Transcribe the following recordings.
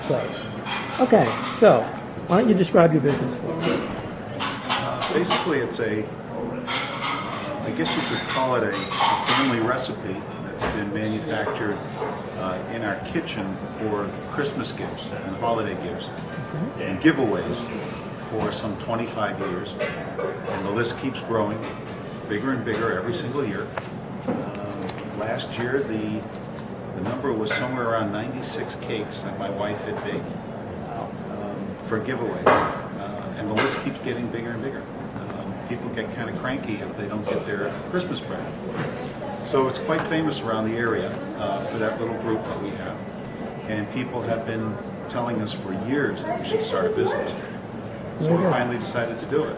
Great. Okay, so why don't you describe your business for me? Basically, it's I guess you could call it a family recipe that's been manufactured in our kitchen for Christmas gifts and holiday gifts and giveaways for some 25 years. And the list keeps growing, bigger and bigger every single year. Last year, the number was somewhere around 96 cakes that my wife had baked for giveaway. And the list keeps getting bigger and bigger. People get kind of cranky if they don't get their Christmas present. So it's quite famous around the area for that little group that we have. And people have been telling us for years that we should start a business. So we finally decided to do it.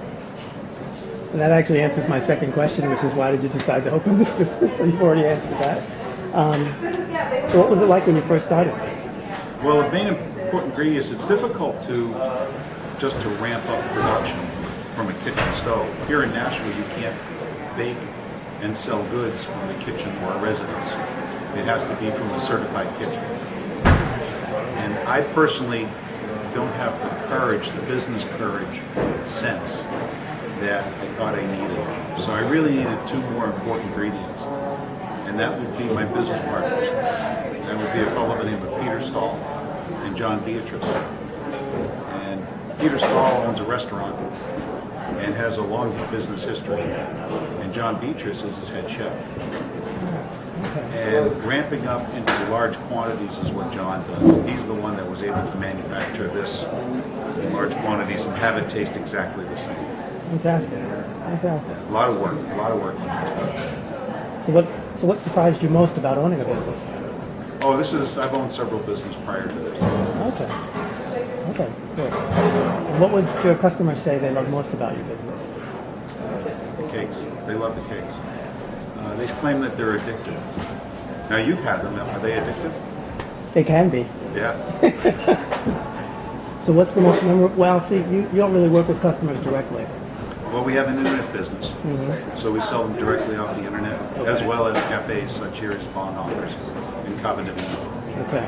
And that actually answers my second question, which is why did you decide to open this business? So you've already answered that. So what was it like when you first started? Well, the main important ingredient is it's difficult to just to ramp up production from a kitchen stove. Here in Nashville, you can't bake and sell goods from the kitchen or a residence. It has to be from a certified kitchen. And I personally don't have the courage, the business courage sense that I thought I needed. So I really needed two more important ingredients. And that would be my business partners. That would be a fellow by the name of Peter Stahl and John Beatrice. And Peter Stahl owns a restaurant and has a long business history. And John Beatrice is his head chef. And ramping up into large quantities is what John does. He's the one that was able to manufacture this in large quantities and have it taste exactly the same. Fantastic. Fantastic. A lot of work. So what surprised you most about owning a business? Oh, I've owned several businesses prior to this. Okay. Okay, good. And what would your customers say they love most about your business? The cakes. They love the cakes. They claim that they're addictive. Now you've had them. Are they addictive? They can be. Yeah. So what's the most memorable? Well, see, you don't really work with customers directly. Well, we have an internet business, so we sell them directly off the internet, as well as cafes such here as Vollheim in Cabo. Okay.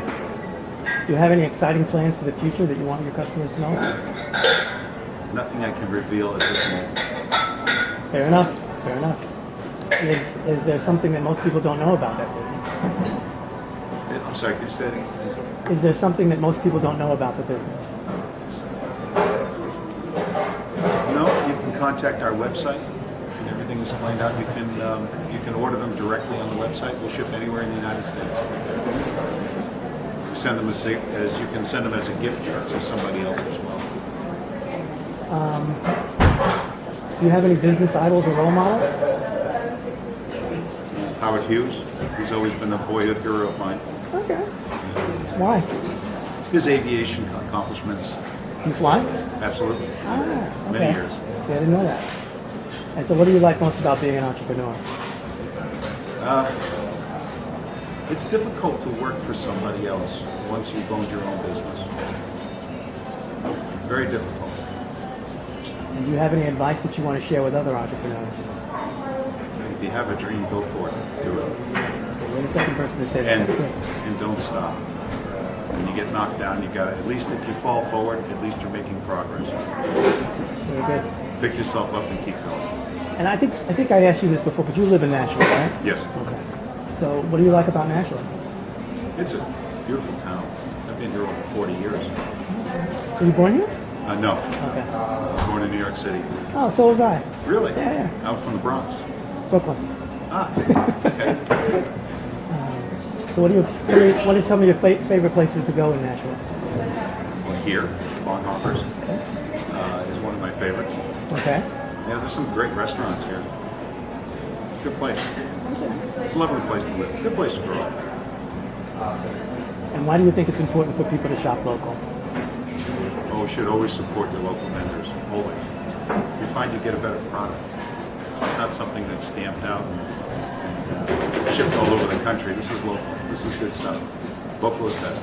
Do you have any exciting plans for the future that you want your customers to know? Nothing I can reveal at this moment. Fair enough. Fair enough. Is there something that most people don't know about that business? I'm sorry, could you say that again? Is there something that most people don't know about the business? No, you can contact our website, and everything is explained out. You can order them directly on the website. We'll ship anywhere in the United States. You send them as you can send them as a gift to somebody else as well. Do you have any business idols or role models? Howard Hughes. He's always been a boyhood hero of mine. Okay. Why? His aviation accomplishments. You fly? Absolutely. Okay. Many years. See, I didn't know that. And so what do you like most about being an entrepreneur? It's difficult to work for somebody else once you've owned your own business. Very difficult. And do you have any advice that you want to share with other entrepreneurs? If you have a dream, go for it. Do it. You're the second person to say that. And don't stop. When you get knocked down, you got to, at least if you fall forward, at least you're making progress. Very good. Pick yourself up and keep going. And I think I asked you this before, but you live in Nashville, right? Yes. Okay. So what do you like about Nashville? It's a beautiful town. I've been here over 40 years. Were you born here? No. Okay. I was born in New York City. Oh, so was I. Really? Yeah. I'm from the Bronx. Brooklyn. Ah, okay. So what are some of your favorite places to go in Nashville? Well, here, Bonhoeffer's is one of my favorites. Okay. Yeah, there's some great restaurants here. It's a good place. It's a lovely place to live. Good place to grow up. And why do you think it's important for people to shop local? Oh, you should always support your local vendors. Always. You find you get a better product. It's not something that's stamped out and shipped all over the country. This is local. This is good stuff. Local is best.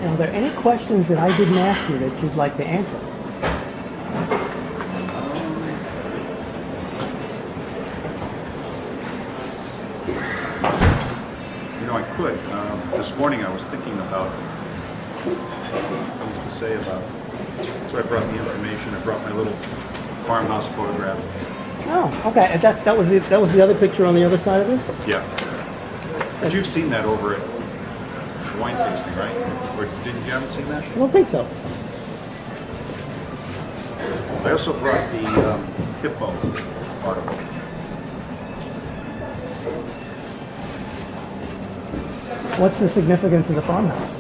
And are there any questions that I didn't ask you that you'd like to answer? You know, I could. This this morning I was thinking about, I used to say about, so I brought the information, I brought my little farmhouse photograph. Oh, okay. And that was the other picture on the other side of this? Yeah. But you've seen that over at wine tasting, right? Or you haven't seen that? I don't think so. I also brought the hippo article. What's the significance of the farmhouse?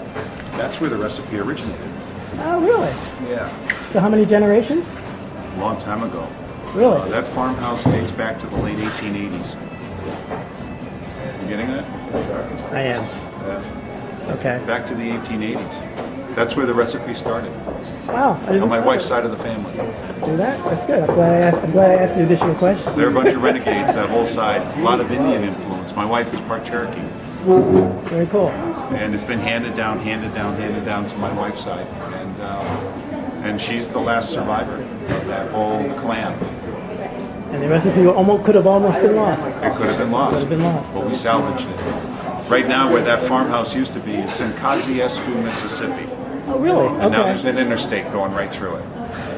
That's where the recipe originated. Oh, really? Yeah. So how many generations? A long time ago. Really? That farmhouse dates back to the late 1880s. You getting that? I am. Yeah. Okay. Back to the 1880s. That's where the recipe started. Wow. I didn't On my know wife's that. side of the family. Do that? That's good. I'm glad I asked the additional question. They're a bunch of renegades, that whole side. A lot of Indian influence. My wife is part Cherokee. Very cool. And it's been handed down to my wife's side. And she's the last survivor of that whole clan. And the recipe could have almost been lost. It could have been lost. Could have been lost. But we salvaged it. Right now, where that farmhouse used to be, it's in Kosciuszko, Mississippi. Oh, really? And now there's Okay. an interstate going right through it.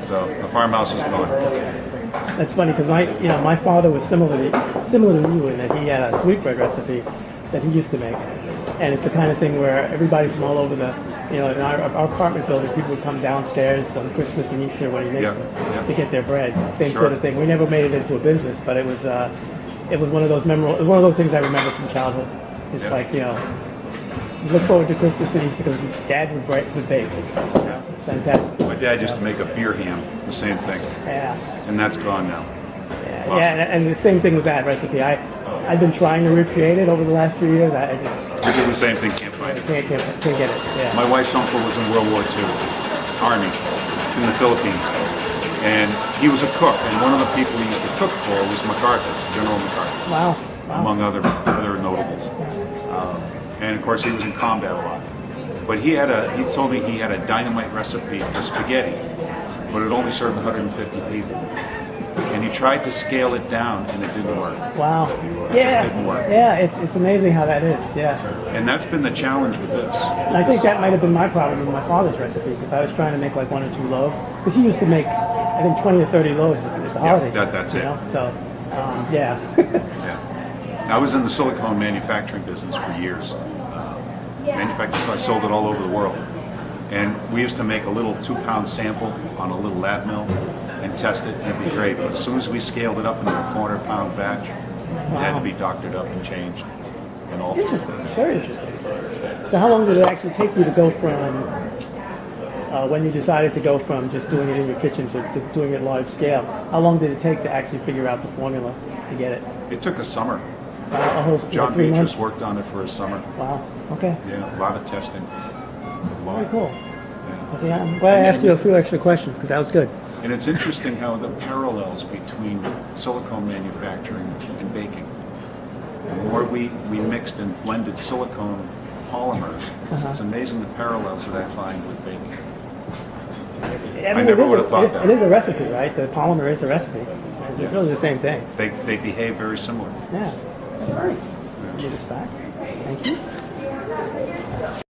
So the farmhouse is gone. That's funny because my father was similar to you in that he had a sweetbread recipe that he used to make, and it's the kind of thing where everybody from all over in our apartment building, people would come downstairs on Christmas and Easter when he made them to get their bread. Same Sure. sort of thing. We never made it into a business, but it was one of those memorable. It was one of those things I remember from childhood. It's Yeah. like you look forward to Christmas and Easter because Dad would bake. Yeah. Fantastic. My dad used to make a beer ham, the same thing. Yeah. And that's gone now. Yeah, Awesome. and the same thing with that recipe. I've been trying to recreate it over the last few years. I just We do the same thing, can't find it. can't get it. Yeah. My wife's uncle was in World War II, Army, in the Philippines. And he was a cook, and one of the people he used to cook for was MacArthur, General MacArthur, Wow. among other notables. And of course, he was in combat a lot. But he told me he had a dynamite recipe for spaghetti, but it only served 150 people. And he tried to scale it down, and it didn't work. Wow. It Yeah. just didn't work. Yeah. It's amazing how that is. Yeah. And that's been the challenge with this. And I think that might have been my problem with my father's recipe because I was trying to make like 1 or 2 loaves because he used to make I think 20 or 30 loaves at the holiday. That's it. So yeah. Yeah. I was in the silicone manufacturing business for years. So I sold it all over the world. And we used to make a little 2-pound sample on a little lab mill and test it, and it'd be great. But as soon as we scaled it up into a 400-pound batch, it had to be doctored up and changed and altered. Interesting. Very interesting. So how long did it actually take you to go from when you decided to go from just doing it in your kitchen to doing it large scale? How long did it take to actually figure out the formula to get it? It took a summer. A whole John 3 Beatrice months? worked on it for a summer. Wow. Okay. Yeah, a lot of testing. Very cool. Yeah. So, yeah, I'm glad I asked you a few extra questions because that was good. And it's interesting how the parallels between silicone manufacturing and baking. The more we mixed and blended silicone polymers, it's amazing the parallels that I find with baking. I mean, never would have thought that. It is a recipe, right? The polymer is a recipe. It's really the same thing. They behave very similar. Yeah. That's right. Get this back. Thank you.